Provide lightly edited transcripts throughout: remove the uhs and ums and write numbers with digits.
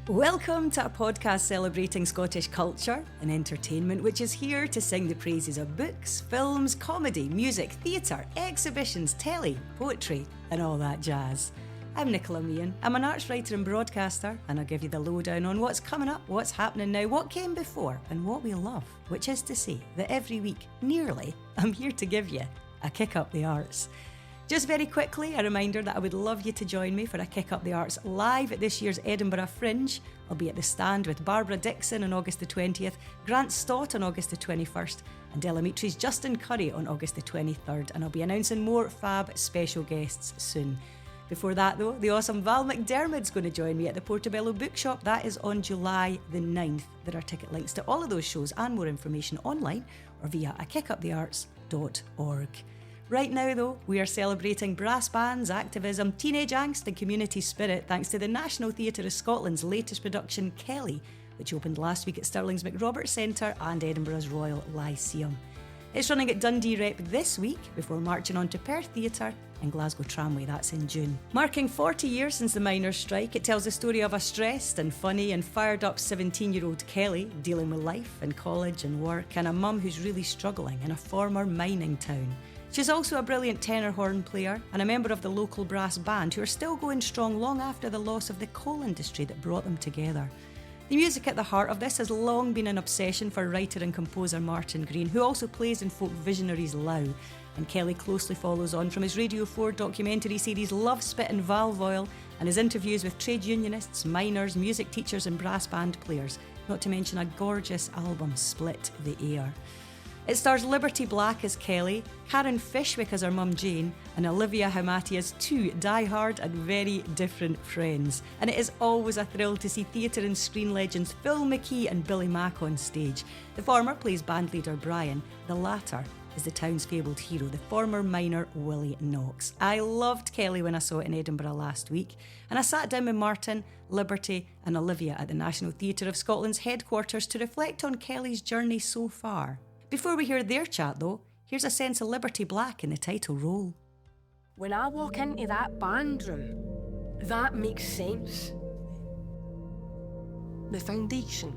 Welcome to a podcast celebrating Scottish culture and entertainment, which is here to sing the praises of books, films, comedy, music, theatre, exhibitions, telly, poetry, and all that jazz. I'm Nicola Meehan. I'm an arts writer and broadcaster, and I'll give you the lowdown on what's coming up, what's happening now, what came before, and what we love, which is to say that every week, nearly, I'm here to give you a kick up the arts. Just very quickly, a reminder that I would love you to join me for a Kick Up the Arts live at this year's Edinburgh Fringe. I'll be at the stand with Barbara Dixon on August the 20th, Grant Stott on August the 21st, and Delamitre's Justin Curry on August the 23rd, and I'll be announcing more fab special guests soon. Before that though, the awesome Val McDermid's going to join me at the Portobello Bookshop. That is on July the 9th. There are ticket links to all of those shows and more information online or via akickupthearts.org. Right now, though, we are celebrating brass bands, activism, teenage angst and community spirit thanks to the National Theatre of Scotland's latest production, Keli, which opened last week at Stirling's McRoberts Centre and Edinburgh's Royal Lyceum. It's running at Dundee Rep this week before marching on to Perth Theatre and Glasgow Tramway, that's in June. Marking 40 years since the miners' strike, it tells the story of a stressed and funny and fired up 17-year-old Kelly dealing with life and college and work, and a mum who's really struggling in a former mining town. She's also a brilliant tenor horn player and a member of the local brass band who are still going strong long after the loss of the coal industry that brought them together. The music at the heart of this has long been an obsession for writer and composer Martin Green, who also plays in folk visionaries LAU, and Kelly closely follows on from his Radio 4 documentary series Love, Spit and Valve Oil and his interviews with trade unionists, miners, music teachers and brass band players, not to mention a gorgeous album, Split the Air. It stars Liberty Black as Kelly, Karen Fishwick as her mum Jane, and Olivia Hamati as two die-hard and very different friends. And it is always a thrill to see theatre and screen legends Phil McKee and Billy Mack on stage. The former plays bandleader Brian, the latter is the town's fabled hero, the former miner Willie Knox. I loved Kelly when I saw it in Edinburgh last week, and I sat down with Martin, Liberty and Olivia at the National Theatre of Scotland's headquarters to reflect on Kelly's journey so far. Before we hear their chat though, here's a sense of Liberty Black in the title role. When I walk into that band room, that makes sense. The foundation,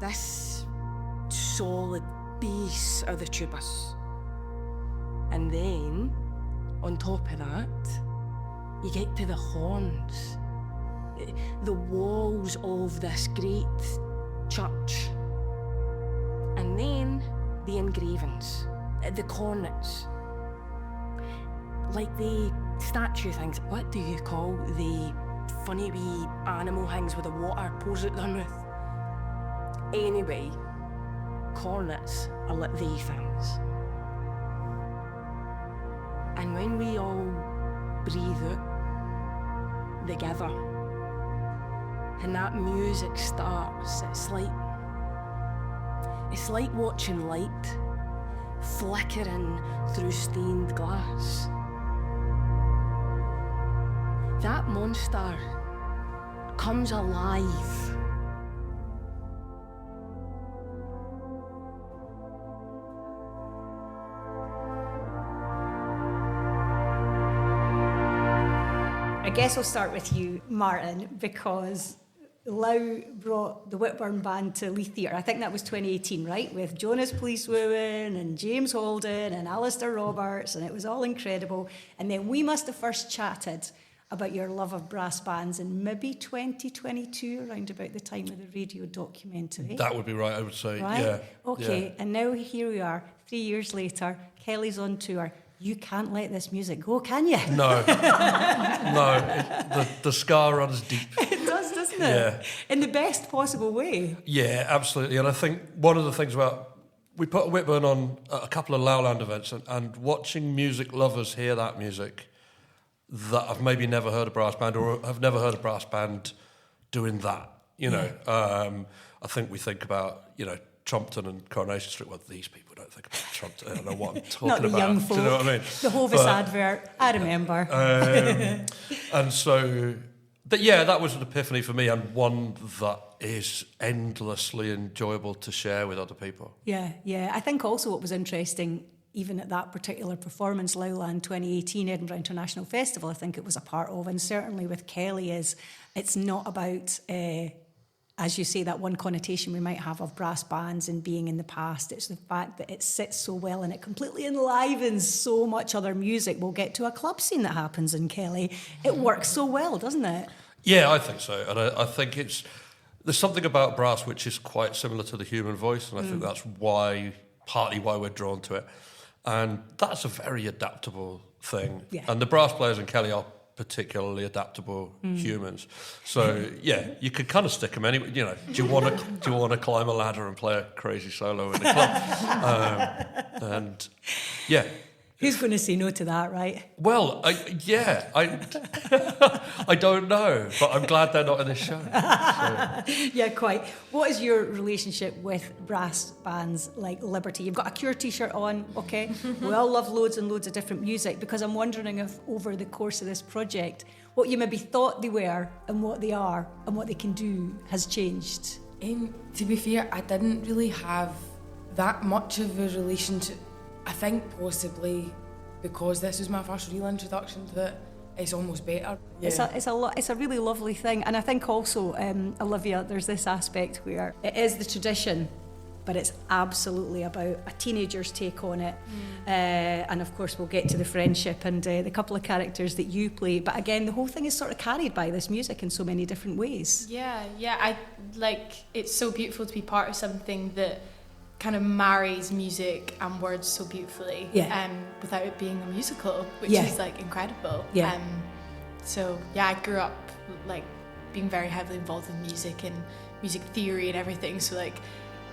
this solid base of the tubas. And then, on top of that, you get to the horns, the walls of this great church. And then the engravings, the cornets, like the statue things. What do you call the funny wee animal things with the water pours out their mouth? Anyway, cornets are like they things. And when we all breathe out together and that music starts, it's like watching light flickering through stained glass. That monster comes alive. I guess I'll start with you, Martin, because LAU brought the Whitburn Band to Leith Theatre. I think that was 2018, right? With Jonas Policewoman and James Holden and Alistair Roberts, and it was all incredible. And then we must have first chatted about your love of brass bands in maybe 2022, around about the time of the radio documentary. That would be right, I would say. Right? Yeah. Okay, yeah. And now here we are, 3 years later, Kelly's on tour. You can't let this music go, can you? No. The scar runs deep. It does, doesn't it? Yeah. In the best possible way. Yeah, absolutely. And I think one of the things about... We put Whitburn on a couple of Lowland events, and watching music lovers hear that music that have maybe never heard a brass band or have never heard a brass band doing that, you know. I think we think about, Trumpton and Coronation Street. Well, these people don't think about Trumpton. I don't know what I'm talking Not the about. young folk. Do you know what I mean? The Hovis advert, I remember. And so, that was an epiphany for me, and one that is endlessly enjoyable to share with other people. Yeah. I think also what was interesting even at that particular performance, LAU 2018 Edinburgh International Festival, I think it was a part of, and certainly with Keli, is it's not about, as you say, that one connotation we might have of brass bands and being in the past. It's the fact that it sits so well and it completely enlivens so much other music. We'll get to a club scene that happens in Keli. It works so well, doesn't it? Yeah, I think so. And I think there's something about brass which is quite similar to the human voice, and I think that's partly why we're drawn to it. And that's a very adaptable thing. Yeah. And the brass players in Keli are particularly adaptable humans. So yeah, you could kind of stick them anywhere. You know, do you want to climb a ladder and play a crazy solo in a club? And yeah. Who's going to say no to that, right? Well, I don't know, but I'm glad they're not in this show. So. Yeah, quite. What is your relationship with brass bands like Liberty? You've got a Cure t-shirt on, okay? We all love loads and loads of different music, because I'm wondering if over the course of this project, what you maybe thought they were and what they are and what they can do has changed. To be fair, I didn't really have that much of a relationship. I think possibly because this was my first real introduction to it, it's almost better. Yeah. It's a really lovely thing, and I think also, Olivia, there's this aspect where it is the tradition, but it's absolutely about a teenager's take on it. And of course we'll get to the friendship and the couple of characters that you play, but again the whole thing is sort of carried by this music in so many different ways. Yeah, I like, it's so beautiful to be part of something that kind of marries music and words so beautifully, without it being a musical, which is like incredible. So yeah, I grew up like being very heavily involved in music and music theory and everything, so like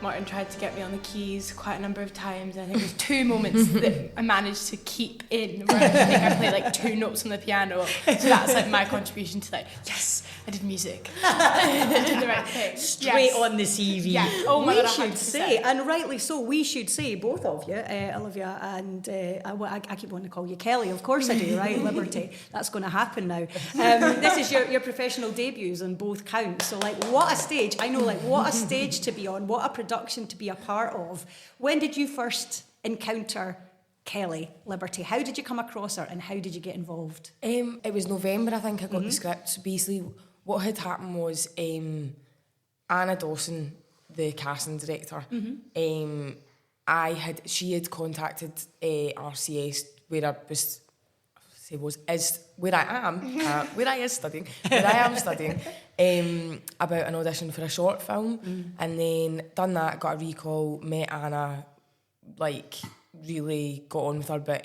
Martin tried to get me on the keys quite a number of times, and I think there's 2 moments that I managed to keep in where I think I played like 2 notes on the piano, so that's like my contribution to like, yes, I did music. I did the right thing. Straight on the CV. Yeah. Oh my God, we should 100%. say, and rightly so, we should say, both of you, Olivia and I keep wanting to call you Keli, of course I do, right? Liberty. That's going to happen now. This is your professional debuts on both counts, so like what a stage. I know, like what a stage to be on, what a production to be a part of. When did you first encounter Keli, Liberty? How did you come across her and how did you get involved? It was November, I think I got the script. So basically what had happened was Anna Dawson, the casting director, she had contacted RCS where I am studying about an audition for a short film, and then done that, got a recall, met Anna, like really got on with her, but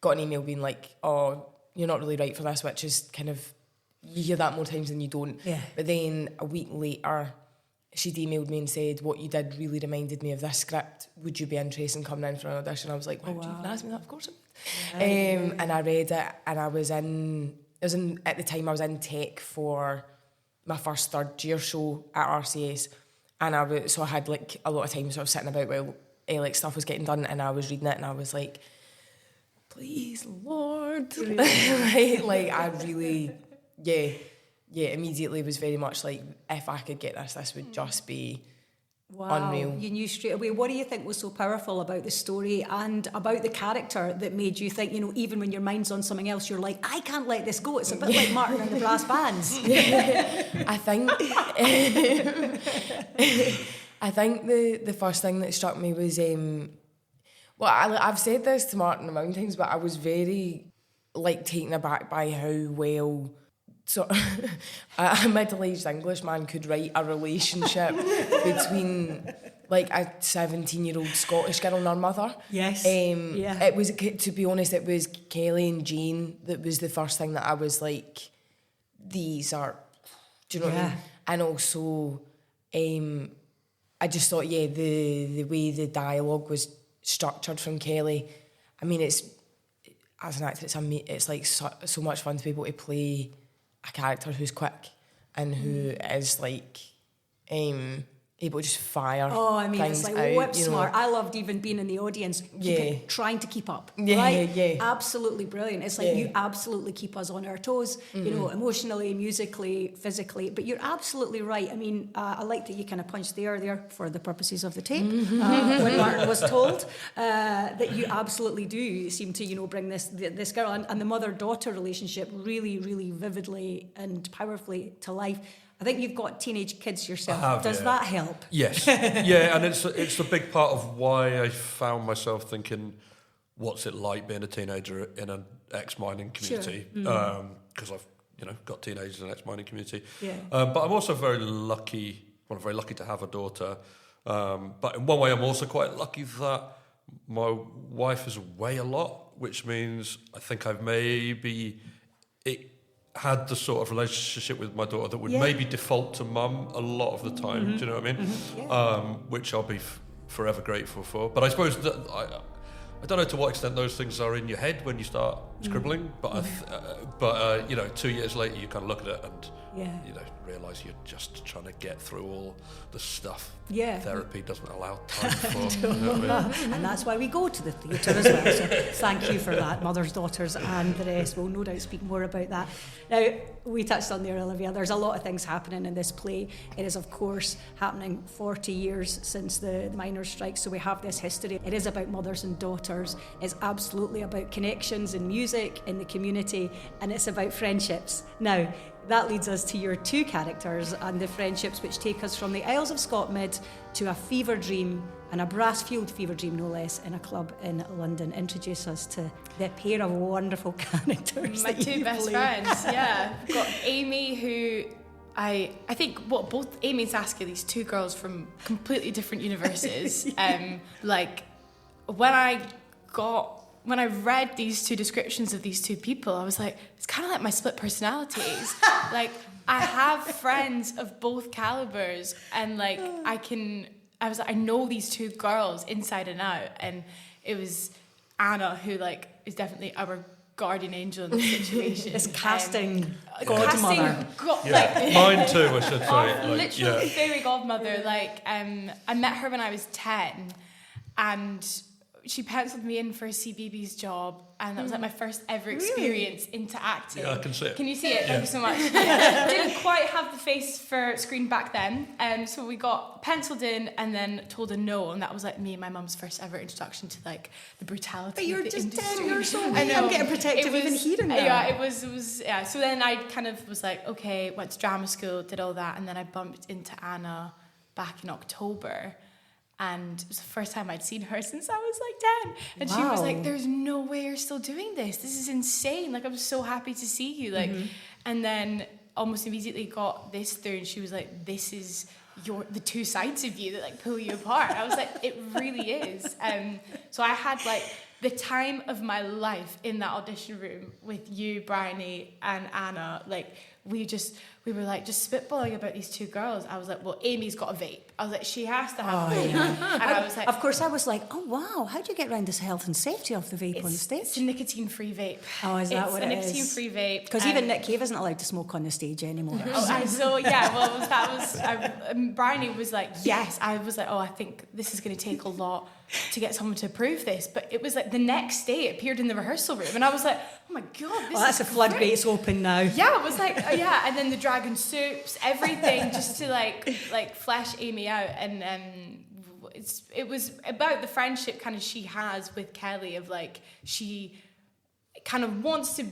got an email being like, oh, you're not really right for this, which is kind of, you hear that more times than you don't. But then a week later she'd emailed me and said, what you did really reminded me of this script, would you be interested in coming in for an audition? I was like, why would you even ask me that? Of course I would. And I read it, and at the time I was in tech for my first third year show at RCS, and so I had like a lot of time, so I was sitting about while like stuff was getting done, and I was reading it, and I was like, please Lord, like I really, immediately was very much like, if I could get this would just be unreal. You knew straight away. What do you think was so powerful about the story and about the character that made you think, even when your mind's on something else, you're like, I can't let this go? It's a bit like Martin and the brass bands. I think the first thing that struck me was, I've said this to Martin a million times, but I was very taken aback by how well a middle-aged Englishman could write a relationship between a 17-year-old Scottish girl and her mother. Yes. It was, to be honest, it was Keli and Jane that was the first thing that I was like, these are, do you know what I mean? And also, I just thought, the way the dialogue was structured from Keli, I mean, it's, as an actor, it's like so much fun to be able to play a character who's quick and who is able to just fire. Oh, I mean, it's like whip smart. Know. I loved even being in the audience, trying to keep up. Yeah, right? yeah. Absolutely brilliant. It's like you absolutely keep us on our toes, you know, emotionally, musically, physically. But you're absolutely right. I mean, I like that you kind of punched the air there for the purposes of the tape. When Martin was told that you absolutely do seem to, you know, bring this girl and the mother-daughter relationship really, really vividly and powerfully to life. I think you've got teenage kids yourself. Does that help? Yes. Yeah, and it's a big part of why I found myself thinking, what's it like being a teenager in an ex-mining community? Because I've, you know, got teenagers in an ex-mining community. Yeah. But I'm also very lucky to have a daughter. But in one way, I'm also quite lucky that my wife is away a lot, which means I think I've had the sort of relationship with my daughter that would maybe default to mum a lot of the time. Do you know what I mean? Which I'll be forever grateful for. But I suppose that I don't know to what extent those things are in your head when you start scribbling. But you know, 2 years later, you kind of look at it and you know, realise you're just trying to get through all the stuff therapy doesn't allow time for. You know what I mean? And that's why we go to the theatre as well. So thank you for that, mothers, daughters and the rest. We'll no doubt speak more about that. Now, we touched on there, Olivia, there's a lot of things happening in this play. It is, of course, happening 40 years since the miners' strike, so we have this history. It is about mothers and daughters. It's absolutely about connections in music, in the community, and it's about friendships. Now, that leads us to your two characters and the friendships which take us from the Isles of Scotmid to a fever dream, and a brass-fueled fever dream no less, in a club in London. Introduce us to the pair of wonderful characters. My two best friends, We've got Amy, who I think both Amy and Saskia, these two girls from completely different universes. Like when I read these two descriptions of these two people, I was like, it's kind of like my split personalities. Like, I have friends of both calibers, and like, I know these two girls inside and out, and it was Anna, who like is definitely our guardian angel in this situation. This casting godmother. Mine too, I should say. Literally fairy godmother. Like, I met her when I was 10, and she penciled me in for a CBeebies job, and that was like my first ever experience into acting. Yeah, I can see it. Can you see it? Thank you so much. Didn't quite have the face for screen back then, so we got penciled in and then told a no, and that was like me and my mum's first ever introduction to like the brutality of the industry. But you're just 10 years old. I know. I'm getting protective even hearing that. Yeah, it was. So then I kind of was like, okay, went to drama school, did all that, and then I bumped into Anna back in October. And it was the first time I'd seen her since I was like 10. And she was like, there's no way you're still doing this. This is insane. Like, I'm so happy to see you. Like, and then almost immediately got this through, and she was like, this is the two sides of you that like pull you apart. I was like, it really is. So I had like the time of my life in that audition room with you, Bryony, and Anna. Like, we were like just spitballing about these two girls. I was like, well, Amy's got a vape. I was like, she has to have a vape. And I was like, of course, I was like, oh wow, how do you get around this health and safety of the vape on stage? It's a nicotine-free vape. Oh, is that what it is? It's a nicotine-free vape. Because even Nick Cave isn't allowed to smoke on the stage anymore. Bryony was like, yes. I was like, oh, I think this is going to take a lot to get someone to approve this. But it was like the next day it appeared in the rehearsal room, and I was like, oh my god, that's a floodgates open now. Yeah, it was like, and then the dragon soups, everything, just to like flesh Amy out. And it was about the friendship kind of she has with Keli, of like, she kind of wants to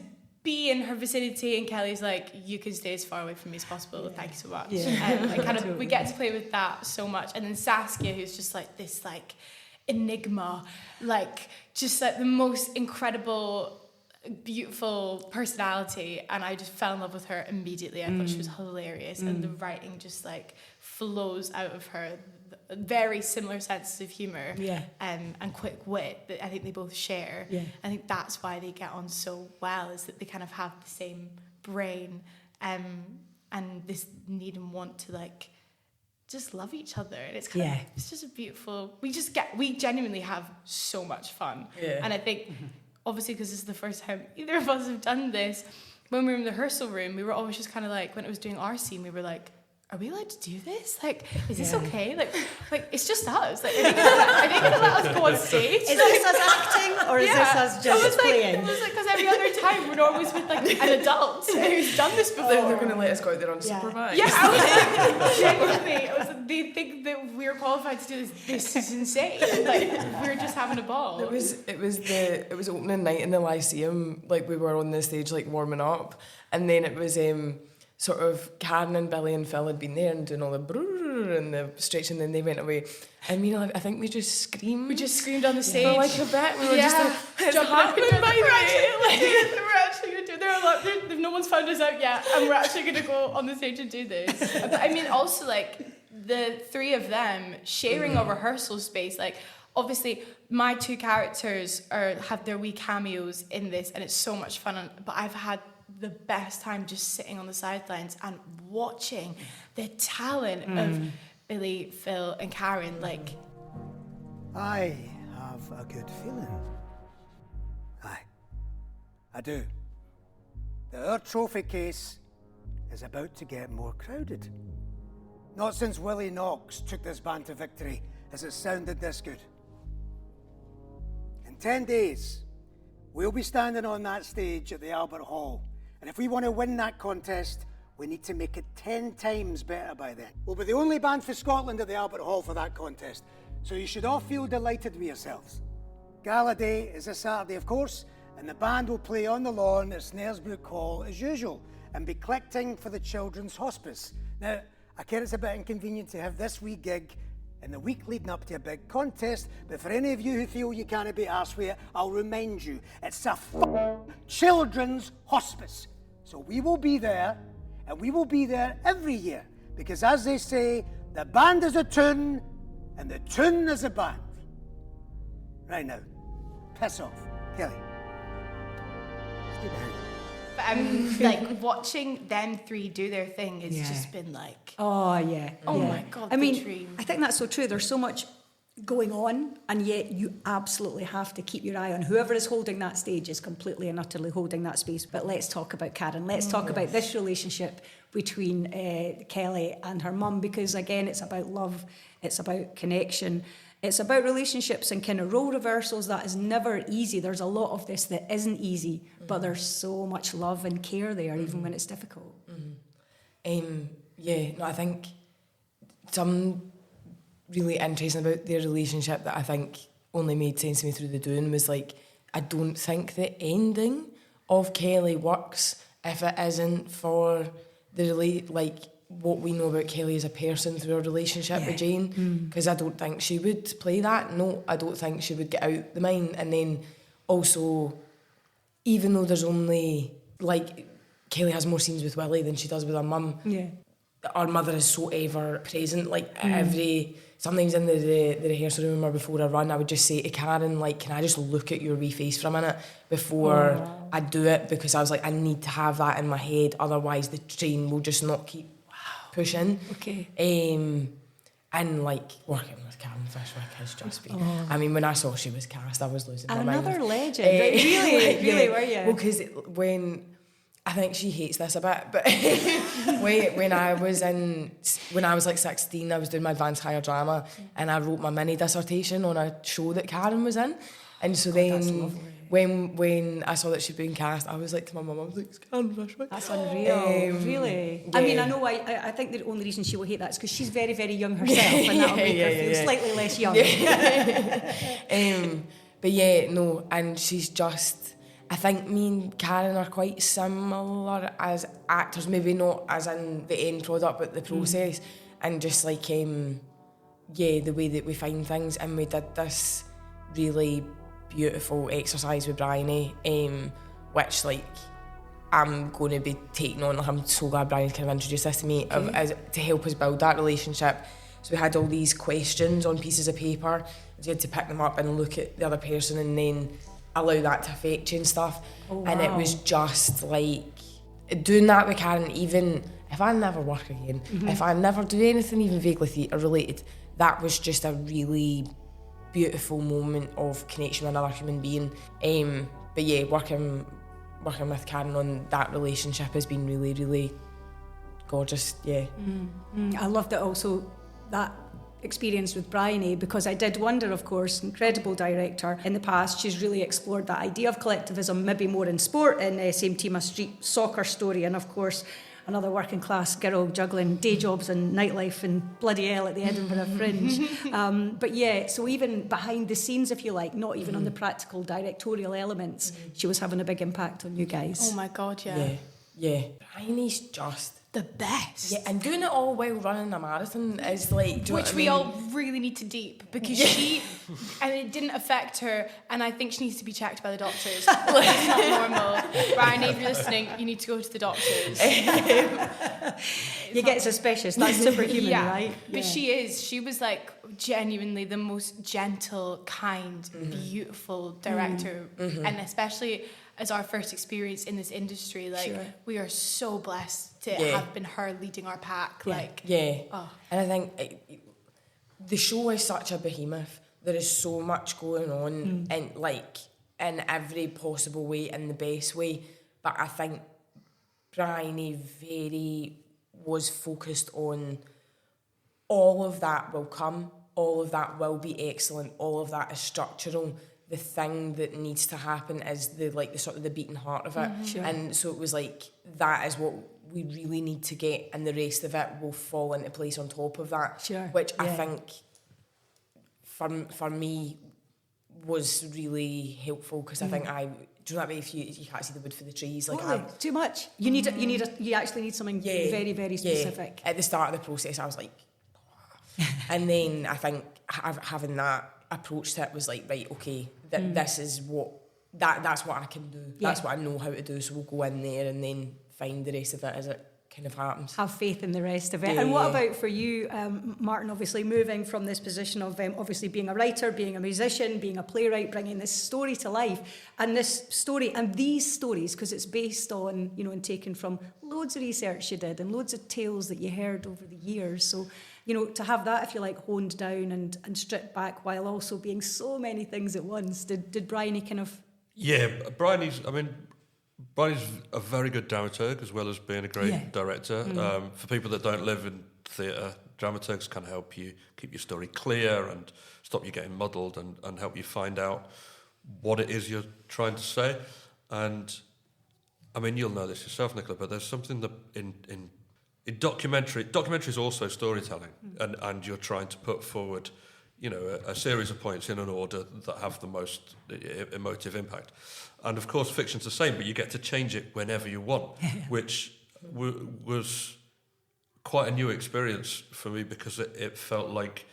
be in her vicinity, and Kelly's like, you can stay as far away from me as possible, thank you so much. And we get to play with that so much. And then Saskia, who's just like this like enigma, like just like the most incredible, beautiful personality, and I just fell in love with her immediately. I thought she was hilarious, and the writing just like flows out of her. Very similar senses of humour, and quick wit that I think they both share. I think that's why they get on so well, is that they kind of have the same brain, and this need and want to like just love each other. And it's kind of, it's just a beautiful, we genuinely have so much fun. And I think obviously because this is the first time either of us have done this, when we were in the rehearsal room, we were always just kind of like, when it was doing our scene, we were like, are we allowed to do this? Like, is this okay? Like it's just us. Like, are they gonna let us go on stage? Is this us acting, or is this us just playing? It was like, because every other time we're always with like an adult who's done this before. They're going to let us go out there unsupervised. Yeah, I was like, genuinely, they think that we're qualified to do this. This is insane. Like, we're just having a ball. It was opening night in the Lyceum. Like, we were on the stage, like, warming up, and then it was sort of Karen and Billy and Phil had been there and doing all the brrrr and the stretch, and then they went away. And I think we just screamed. We just screamed on the stage. For like a bit. We were just like, it's happening by me. We're actually going to do it. No one's found us out yet, and we're actually going to go on the stage and do this. But I mean, also, like, the three of them sharing a rehearsal space, like, obviously my two characters have their wee cameos in this, and it's so much fun, but I've had the best time just sitting on the sidelines and watching the talent of Billy, Phil and Karen. Like, I have a good feeling. Aye, I do. Our trophy case is about to get more crowded. Not since Willie Knox took this band to victory has it sounded this good. In 10 days, we'll be standing on that stage at the Albert Hall. And if we want to win that contest, we need to make it 10 times better by then. We'll be the only band for Scotland at the Albert Hall for that contest, so you should all feel delighted with yourselves. Gala Day is this Saturday, of course, and the band will play on the lawn at Snaresbrook Hall as usual and be collecting for the Children's Hospice. Now, I care it's a bit inconvenient to have this wee gig in the week leading up to a big contest, but for any of you who feel you can't be arsed with it, I'll remind you, it's a Children's Hospice. So we will be there, and we will be there every year, because as they say, the band is a tune, and the tune is a band. Right now, piss off. Kelly. Stay behind. But like, watching them three do their thing has just been like, oh my God, I mean, the dream. I think that's so true. There's so much going on, and yet you absolutely have to keep your eye on whoever is holding that stage is completely and utterly holding that space. But let's talk about Karen. Let's talk about this relationship between Kelly and her mum, because again, it's about love, it's about connection, it's about relationships and kind of role reversals. That is never easy. There's a lot of this that isn't easy, but there's so much love and care there, even when it's difficult. I think some really interesting about their relationship that I think only made sense to me through the doing was, like, I don't think the ending of Kelly works if it isn't for what we know about Kelly as a person through her relationship with Jane, because I don't think she would play that. No, I don't think she would get out the mine. And then also, even though there's only, like, Kelly has more scenes with Willie than she does with her mum. Our mother is so ever present, like sometimes in the rehearsal room or before I run, I would just say to Karen, like, can I just look at your wee face for a minute before I do it, because I was like, I need to have that in my head, otherwise the train will just not keep pushing. And like, working with Karen Fishwick has just been, I mean, when I saw she was cast, I was losing my mind. Another legend, right? Really, were you? Well, because when I think she hates this a bit, but when I was like 16, I was doing my advanced higher drama, and I wrote my mini dissertation on a show that Karen was in, and so then when I saw that she'd been cast, I was like to my mum, I was like, it's Karen Fishwick. That's unreal, really. Yeah. I mean, I know. I think the only reason she will hate that is because she's very, very young herself, and that'll make her feel slightly less young. But yeah, no, and she's just. I think me and Karen are quite similar as actors, maybe not as in the end product, but the process, and just like, the way that we find things. And we did this really beautiful exercise with Bryony, which, like, I'm going to be taking on. Like, I'm so glad Bryony kind of introduced this to me to help us build that relationship. So we had all these questions on pieces of paper, and you had to pick them up and look at the other person, and then allow that to affect you and stuff. And it was just like doing that with Karen. Even if I never work again, if I never do anything even vaguely theatre related, that was just a really beautiful moment of connection with another human being. But yeah, working with Karen on that relationship has been really, really gorgeous, yeah. I loved it also, that experience with Bryony, because I did wonder, of course, incredible director. In the past, she's really explored that idea of collectivism, maybe more in sport, in Same Team, a street soccer story, and of course, another working class girl juggling day jobs and nightlife and bloody hell at the Edinburgh Fringe. But yeah, so even behind the scenes, if you like, not even on the practical directorial elements, she was having a big impact on you guys. Oh my God, yeah. Yeah. Bryony's just the best. Yeah, and doing it all while running a marathon is like... Which we all really need to deep, because she... And it didn't affect her, and I think she needs to be checked by the doctors. It's not normal. Brian, if you're listening, you need to go to the doctors. You get suspicious. That's superhuman, right? But she was like genuinely the most gentle, kind, beautiful director, and especially as our first experience in this industry, like we are so blessed to have been her leading our pack. And I think the show is such a behemoth. There is so much going on, and like in every possible way, in the best way. But I think Bryony was focused on all of that will come, all of that will be excellent, all of that is structural. The thing that needs to happen is the sort of the beating heart of it. And so it was like, that is what we really need to get, and the rest of it will fall into place on top of that. Which I think for me was really helpful, because I think do you know that way, if you can't see the wood for the trees, like too much. You actually need something very, very specific. At the start of the process, I was like, and then I think having that approach to it was like, right, okay, this is that's what I can do. That's what I know how to do. So we'll go in there and then find the rest of it as it kind of happens. Have faith in the rest of it. And what about for you, Martin, obviously moving from this position of obviously being a writer, being a musician, being a playwright, bringing this story to life, and this story and these stories, because it's based on, and taken from loads of research you did and loads of tales that you heard over the years. So, to have that, if you like, honed down and stripped back while also being so many things at once, did Bryony kind of... Yeah, Bryony's a very good dramaturg as well as being a great director. For people that don't live in theatre, dramaturgs can help you keep your story clear and stop you getting muddled and help you find out what it is you're trying to say. And, I mean, you'll know this yourself, Nicola, but there's something that in documentary is also storytelling, and you're trying to put forward, a series of points in an order that have the most emotive impact. And of course, fiction's the same, but you get to change it whenever you want, which was quite a new experience for me, because it felt like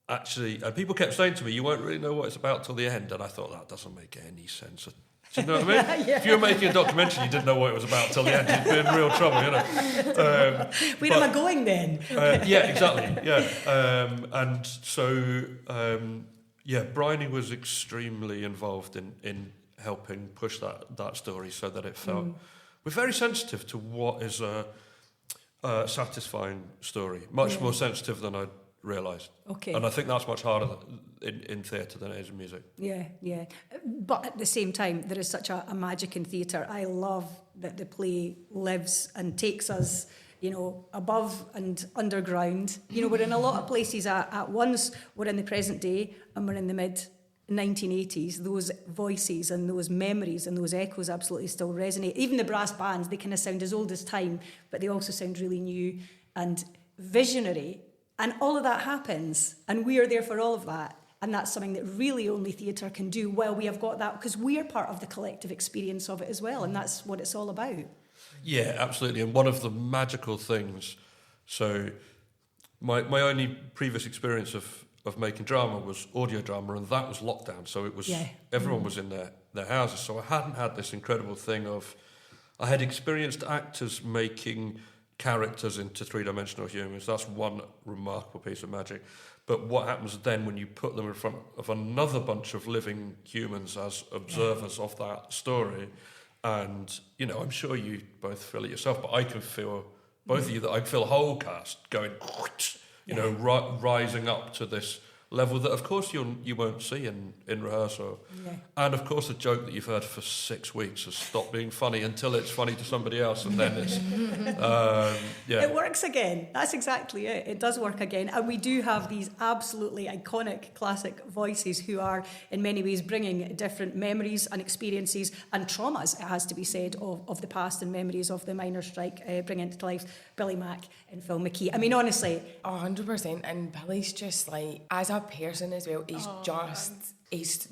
actually, and people kept saying to me, you won't really know what it's about till the end, and I thought, that doesn't make any sense. Do you know what I mean? If you were making a documentary, you didn't know what it was about till the end, you'd be in real trouble, Where am I going then? Yeah, exactly. Yeah, and so Bryony was extremely involved in helping push that story so that it felt... We're very sensitive to what is a satisfying story, much more sensitive than I'd realised. Okay. And I think that's much harder in theatre than it is in music. Yeah. But at the same time, there is such a magic in theatre. I love that the play lives and takes us, above and underground. We're in a lot of places at once. We're in the present day and we're in the mid-1980s. Those voices and those memories and those echoes absolutely still resonate. Even the brass bands, they kind of sound as old as time, but they also sound really new and visionary. And all of that happens, and we are there for all of that. And that's something that really only theatre can do. Well, we have got that because we are part of the collective experience of it as well, and that's what it's all about. Yeah, absolutely. And one of the magical things, so my only previous experience of making drama was audio drama, and that was lockdown. So it was everyone was in their houses. So I hadn't had this incredible thing of, I had experienced actors making characters into three-dimensional humans. That's one remarkable piece of magic. But what happens then when you put them in front of another bunch of living humans as observers of that story? And, I'm sure you both feel it yourself, but I can feel, both of you, that I can feel a whole cast going, rising up to this level that, of course, you won't see in rehearsal. Yeah. And, of course, a joke that you've heard for 6 weeks has stopped being funny until it's funny to somebody else, and then it's... It works again. That's exactly it. It does work again. And we do have these absolutely iconic, classic voices who are, in many ways, bringing different memories and experiences and traumas, it has to be said, of the past and memories of the miners' strike, bringing it to life. Billy Mack and Phil McKee. I mean, honestly... 100%. And Billy's just, like, as a person as well, he's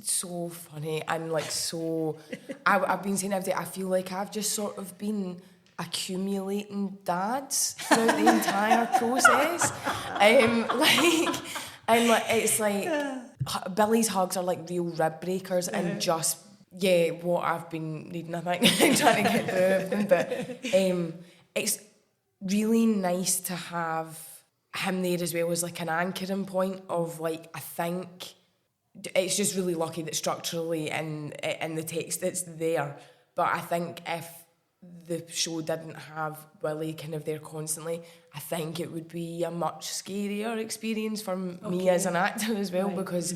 so funny and, like, so... I've been saying every day, I feel like I've just sort of been accumulating dads throughout the entire process. It's like... Billy's hugs are, like, real rib breakers and just... Yeah, what I've been needing, I think, trying to get through everything. But it's really nice to have him there as well as like an anchoring point of like, I think it's just really lucky that structurally in the text it's there. But I think if the show didn't have Willie kind of there constantly, I think it would be a much scarier experience for me as an actor as well, because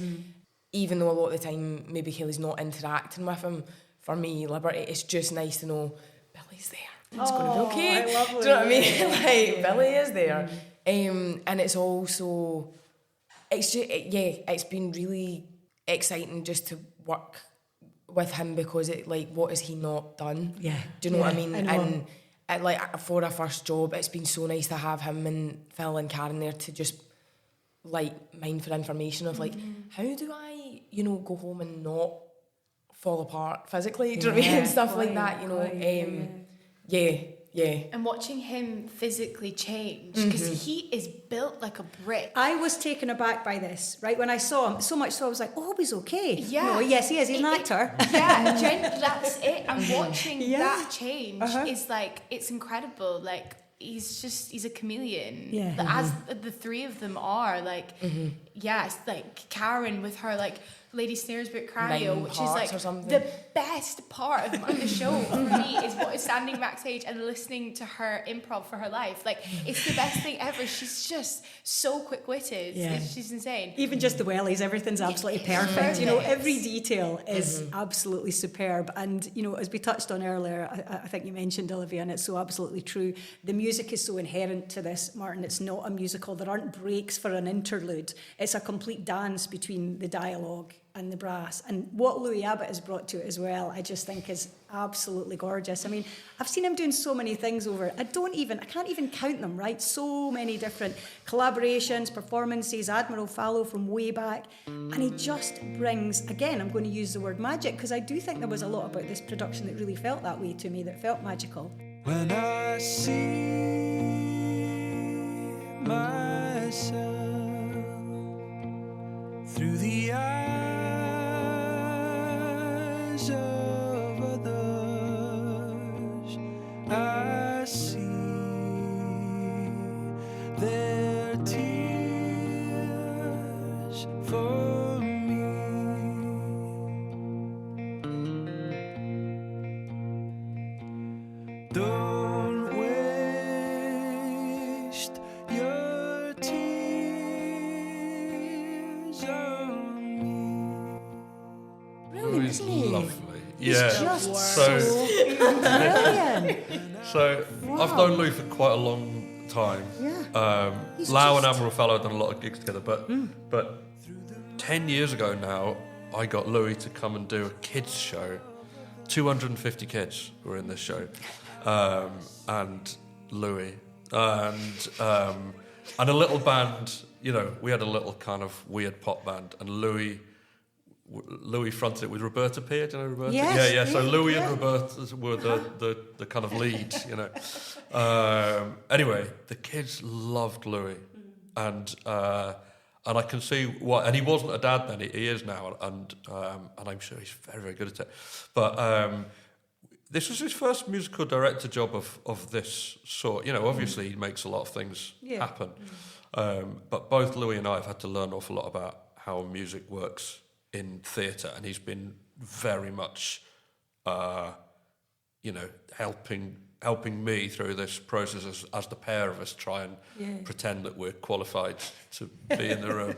even though a lot of the time maybe Keli's not interacting with him, for me, Liberty, it's just nice to know Billy's there. It's going to be okay. Do you know what I mean? Billy is there. And it's also, it's been really exciting just to work with him, because it, like, what has he not done? Yeah. Do you know what I mean? And like, for a first job, it's been so nice to have him and Phil and Karen there to just like mine for information of like, how do I, go home and not fall apart physically? Do you know what I mean? And stuff like that, And watching him physically change, because he is built like a brick. I was taken aback by this, right? When I saw him, so much so I was like, oh, he's okay. Yeah. Yes, he is. He's an actor. That's it. And watching that change is like, it's incredible. Like, he's a chameleon. Yeah. As the three of them are, like, it's like Karen with her, like, Lady Snaresbrook Cranio, which is like the best part of the show for me, is what is standing backstage and listening to her improv for her life. Like, it's the best thing ever. She's just so quick-witted. Yeah. She's insane. Even just the wellies, everything's absolutely perfect. Every detail is absolutely superb. And, as we touched on earlier, I think you mentioned, Olivia, and it's so absolutely true. The music is so inherent to this, Martin. It's not a musical. There aren't breaks for an interlude. It's a complete dance between the dialogue and the brass. And what Louis Abbott has brought to it as well, I just think is absolutely gorgeous. I mean, I've seen him doing so many things over, I can't even count them, right? So many different collaborations, performances, Admiral Fallow from way back. And he just brings, again, I'm going to use the word magic, because I do think there was a lot about this production that really felt that way to me, that felt magical. When I see myself through the eyes of others, I see their tears for me. Don't waste your tears on me. Brilliant, isn't he? Lovely. He's just so brilliant. So I've known Louis for quite a long time. Yeah. LAU and Admiral Fallow have done a lot of gigs together, but 10 years ago now, I got Louis to come and do a kids show. 250 kids were in this show, and Louis and a little band. We had a little kind of weird pop band, and Louis fronted it with Roberta Peer. Do you know Roberta? Yes, yeah. So Louis and Roberta were the kind of leads, Anyway, the kids loved Louis, and I can see why. And he wasn't a dad then; he is now, and I'm sure he's very, very good at it. But this was his first musical director job of this sort. Obviously he makes a lot of things happen, but both Louis and I have had to learn an awful lot about how music works in theatre, and he's been very much, helping me through this process as the pair of us try and pretend that we're qualified to be in the room.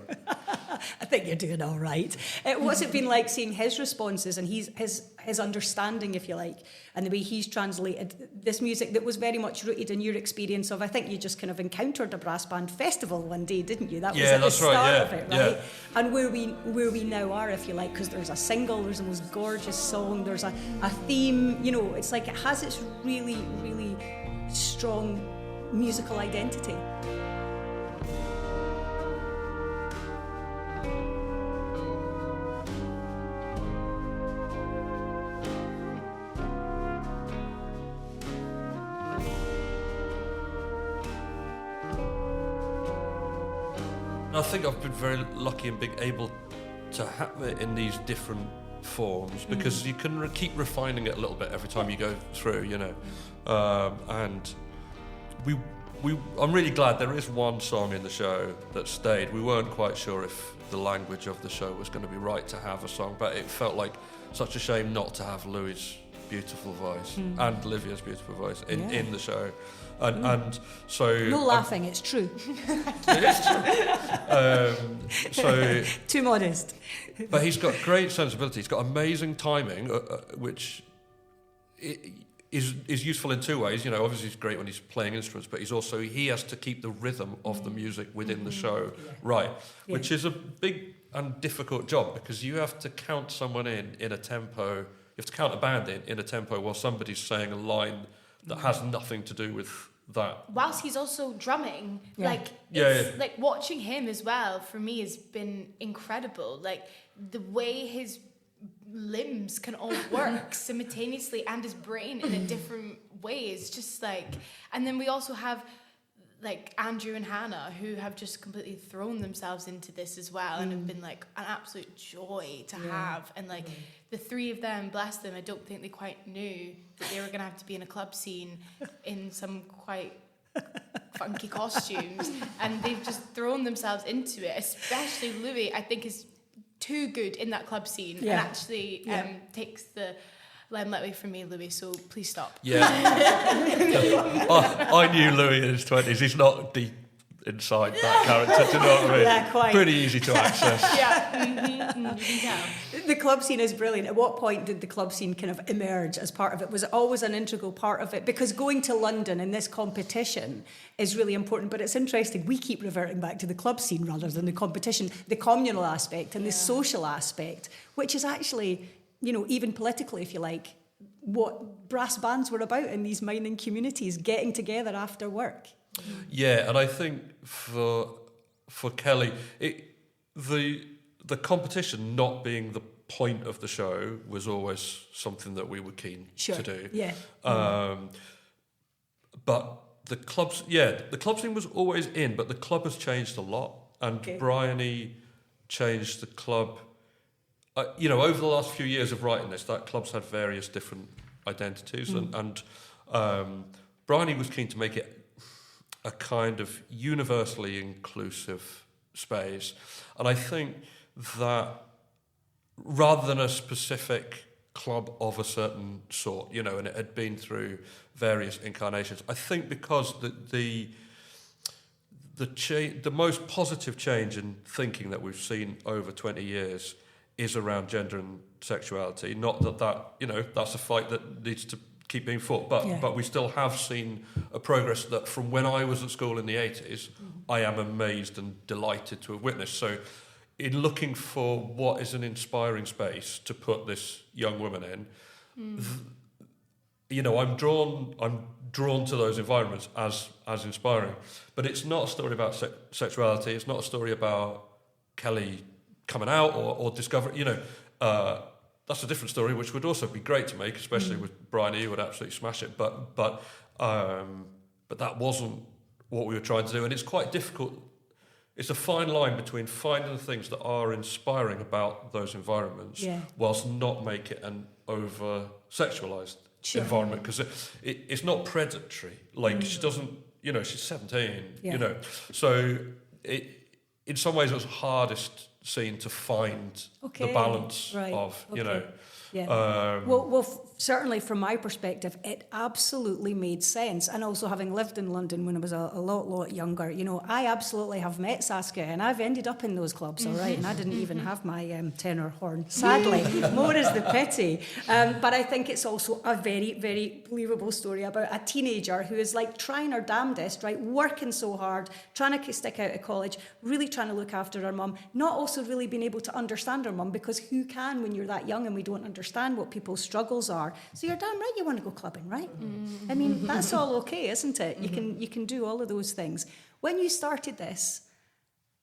I think you're doing all right. What's it been like seeing his responses and his understanding, if you like, and the way he's translated this music that was very much rooted in your experience of, I think you just kind of encountered a brass band festival one day, didn't you? That was at the start of it, right? Yeah. And where we now are, if you like, because there's a single, there's the most gorgeous song, there's a theme, you know, it's like it has its really, really strong musical identity. I think I've been very lucky and being able to have it in these different forms because you can keep refining it a little bit every time you go through, you know. And I'm really glad there is one song in the show that stayed. We weren't quite sure if the language of the show was going to be right to have a song, but it felt like such a shame not to have Louis' beautiful voice and Olivia's beautiful voice in the show. And so no laughing, it's true. It is true. So too modest. But he's got great sensibility. He's got amazing timing, which is useful in two ways. You know, obviously he's great when he's playing instruments, but he has to keep the rhythm of the music within the show right, which is a big and difficult job because you have to count someone in a tempo. You have to count a band in a tempo while somebody's saying a line that has nothing to do with that. Whilst he's also drumming, like watching him as well for me has been incredible. Like the way his limbs can all work simultaneously and his brain in a different way is just like. And then we also have like Andrew and Hannah who have just completely thrown themselves into this as well and have been like an absolute joy to have. And like the three of them, bless them, I don't think they quite knew that they were going to have to be in a club scene in some quite funky costumes, and they've just thrown themselves into it. Especially Louis, I think, is too good in that club scene and actually takes the limelight away from me, Louis, so please stop. Yeah. I knew Louis in his 20s. He's not deep inside that character, do you know what I mean? Yeah, quite. Pretty easy to access. You can tell. The club scene is brilliant. At what point did the club scene kind of emerge as part of it? Was it always an integral part of it? Because going to London in this competition is really important, but it's interesting. We keep reverting back to the club scene rather than the competition, the communal aspect and the social aspect, which is actually, you know, even politically, if you like, what brass bands were about in these mining communities, getting together after work. Yeah, and I think for Keli, the competition not being the point of the show was always something that we were keen to do. Yeah. But the club scene was always in, but the club has changed a lot, and Bryony changed the club. You know, over the last few years of writing this, that club's had various different identities, and Bryony was keen to make it a kind of universally inclusive space. And I think that rather than a specific club of a certain sort, you know, and it had been through various incarnations, I think because the most positive change in thinking that we've seen over 20 years is around gender and sexuality. Not that you know, that's a fight that needs to keep being fought, but we still have seen a progress that from when I was at school in the 80s, I am amazed and delighted to have witnessed. So in looking for what is an inspiring space to put this young woman in, you know, I'm drawn to those environments as inspiring. But it's not a story about sexuality. It's not a story about Keli coming out or discovering, you know, that's a different story, which would also be great to make, especially with Bryony, who would absolutely smash it. But that wasn't what we were trying to do, and it's quite difficult. It's a fine line between finding the things that are inspiring about those environments, whilst not make it an over-sexualised environment, because it's not predatory. Like she doesn't, you know, she's 17, you know, so in some ways it was hardest scene to find the balance of, you know. Yeah. Well, certainly from my perspective, it absolutely made sense. And also having lived in London when I was a lot younger, you know, I absolutely have met Saskia and I've ended up in those clubs, all right? And I didn't even have my tenor horn, sadly. More is the pity. But I think it's also a very, very believable story about a teenager who is like trying her damnedest, right? Working so hard, trying to stick out of college, really trying to look after her mum, not also really being able to understand her mum, because who can when you're that young and we don't understand what people's struggles are. So you're damn right you want to go clubbing, right? I mean, that's all okay, isn't it? You can do all of those things. When you started this,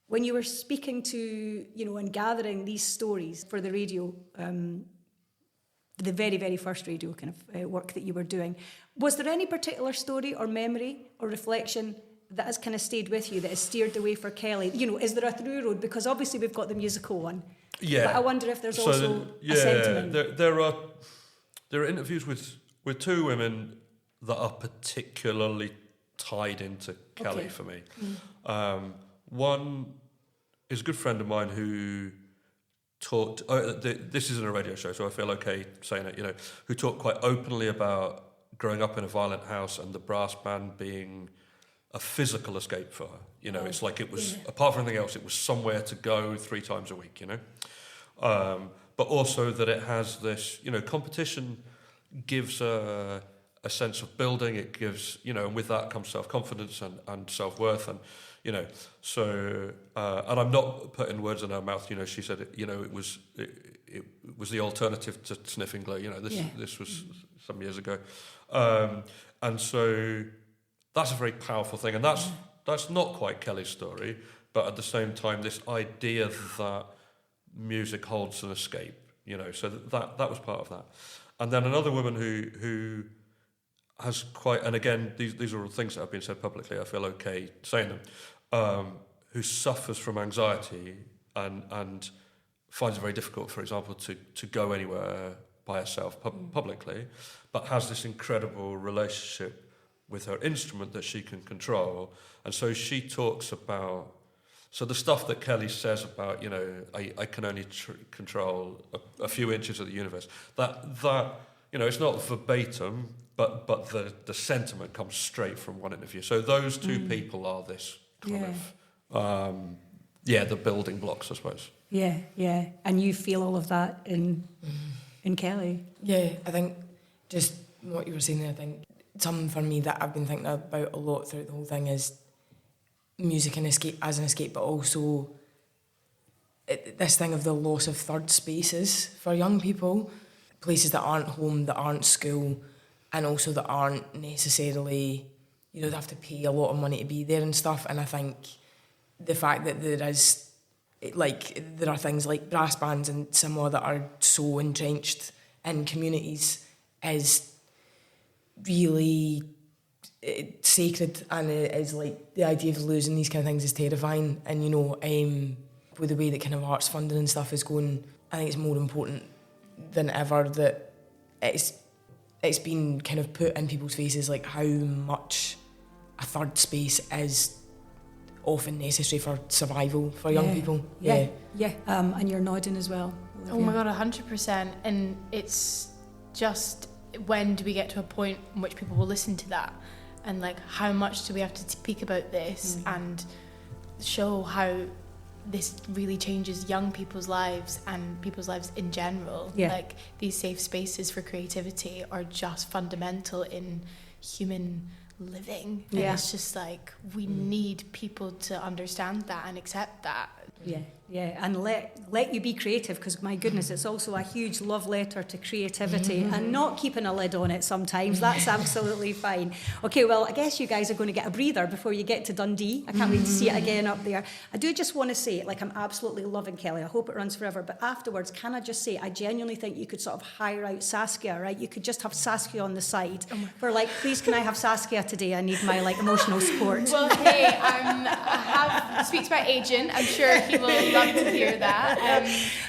when you were speaking to, you know, and gathering these stories for the radio, the very, very first radio kind of work that you were doing, was there any particular story or memory or reflection that has kind of stayed with you, that has steered the way for Keli? You know, is there a through road? Because obviously we've got the musical one. Yeah. But I wonder if there's also a sentiment. There are interviews with two women that are particularly tied into Keli for me. One is a good friend of mine who talked, this isn't a radio show, so I feel okay saying it, you know, who talked quite openly about growing up in a violent house and the brass band being a physical escape for her. You know, it's like it was, apart from anything else, it was somewhere to go 3 times a week, you know. But also that it has this, you know, competition gives a sense of building. It gives, you know, and with that comes self-confidence and self-worth. And, you know, so, and I'm not putting words in her mouth, you know, she said, you know, it was the alternative to sniffing glue, you know, this was some years ago. And so that's a very powerful thing. And that's not quite Keli's story, but at the same time, this idea that music holds an escape, you know, so that was part of that. And then another woman who has quite, and again, these are all things that have been said publicly, I feel okay saying them, who suffers from anxiety and finds it very difficult, for example, to go anywhere by herself publicly, but has this incredible relationship with her instrument that she can control. And so she talks about, so the stuff that Keli says about, you know, I can only control a few inches of the universe, that you know, it's not verbatim, but the sentiment comes straight from one interview. So those two people are this kind of, the building blocks, I suppose. Yeah. And you feel all of that in Keli? Yeah, I think just what you were saying there, I think something for me that I've been thinking about a lot throughout the whole thing is music and escape as an escape, but also this thing of the loss of third spaces for young people, places that aren't home, that aren't school, and also that aren't necessarily, you know, they have to pay a lot of money to be there and stuff. And I think the fact that there are things like brass bands and similar that are so entrenched in communities is really sacred, and it is like the idea of losing these kind of things is terrifying. And, you know, with the way that kind of arts funding and stuff is going, I think it's more important than ever that it's been kind of put in people's faces, like how much a third space is often necessary for survival for young people. Yeah. And you're nodding as well, Olivia. Oh my God, 100%. And it's just, when do we get to a point in which people will listen to that? And like, how much do we have to speak about this and show how this really changes young people's lives and people's lives in general? Like, these safe spaces for creativity are just fundamental in human living. And it's just like, we need people to understand that and accept that. And let you be creative, because my goodness, it's also a huge love letter to creativity and not keeping a lid on it sometimes. That's absolutely fine. Okay, well, I guess you guys are going to get a breather before you get to Dundee. I can't wait to see it again up there. I do just want to say, like, I'm absolutely loving Keli. I hope it runs forever. But afterwards, can I just say, I genuinely think you could sort of hire out Saskia, right? You could just have Saskia on the side for like, please, can I have Saskia today? I need my like emotional support. Well, hey, I have speak to my agent. I'm sure he will love to hear that.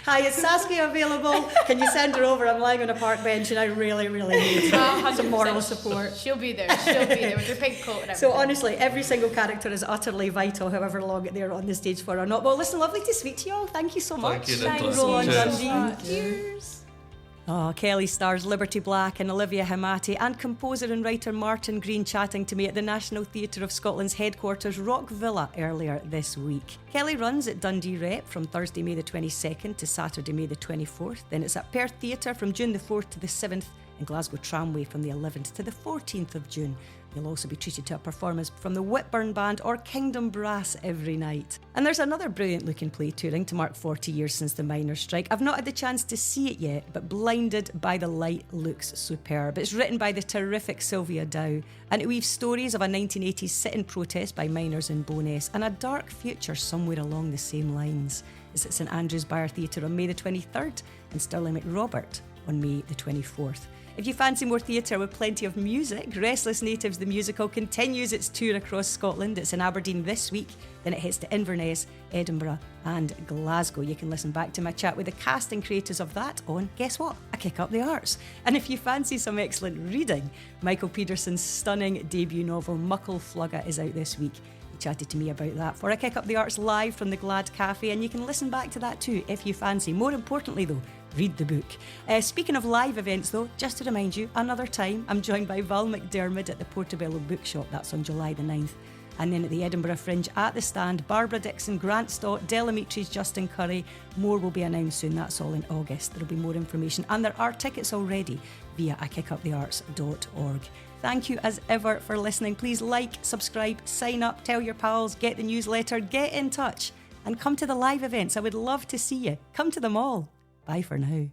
Hi, is Saskia available? Can you send her over? I'm lying on a park bench and I really, really need some moral support. She'll be there with her pink coat and everything. So honestly, every single character is utterly vital, however long they're on the stage for or not. Well, listen, lovely to speak to you all. Thank you so much. Thank you, Nicola. Roll on, Cheers. Dundee. Cheers. Oh, Keli stars Liberty Black and Olivia Hamati and composer and writer Martin Green chatting to me at the National Theatre of Scotland's headquarters Rock Villa earlier this week. Keli runs at Dundee Rep from Thursday, May the 22nd to Saturday, May the 24th. Then it's at Perth Theatre from June the 4th to the 7th and Glasgow Tramway from the 11th to the 14th of June. You'll also be treated to a performance from the Whitburn Band or Kingdom Brass every night. And there's another brilliant looking play touring to mark 40 years since the miners' strike. I've not had the chance to see it yet, but Blinded by the Light looks superb. It's written by the terrific Sylvia Dow, and it weaves stories of a 1980s sit-in protest by miners in Bowness and a dark future somewhere along the same lines. It's at St Andrew's Byre Theatre on May the 23rd and Stirling McRobert on May the 24th. If you fancy more theatre with plenty of music, Restless Natives the Musical continues its tour across Scotland. It's in Aberdeen this week, then it hits to Inverness, Edinburgh and Glasgow. You can listen back to my chat with the cast and creators of that on, guess what, A Kick Up the Arts. And if you fancy some excellent reading, Michael Peterson's stunning debut novel Muckle Flugga is out this week. He chatted to me about that for A Kick Up the Arts live from the Glad Cafe, and you can listen back to that too if you fancy. More importantly though, read the book. Speaking of live events though, just to remind you, another time I'm joined by Val McDermid at the Portobello Bookshop. That's on July the 9th. And then at the Edinburgh Fringe at the Stand, Barbara Dixon, Grant Stott, Delamitris, Justin Curry. More will be announced soon. That's all in August. There'll be more information. And there are tickets already via akickupthearts.org. Thank you as ever for listening. Please like, subscribe, sign up, tell your pals, get the newsletter, get in touch and come to the live events. I would love to see you. Come to them all. Bye for now.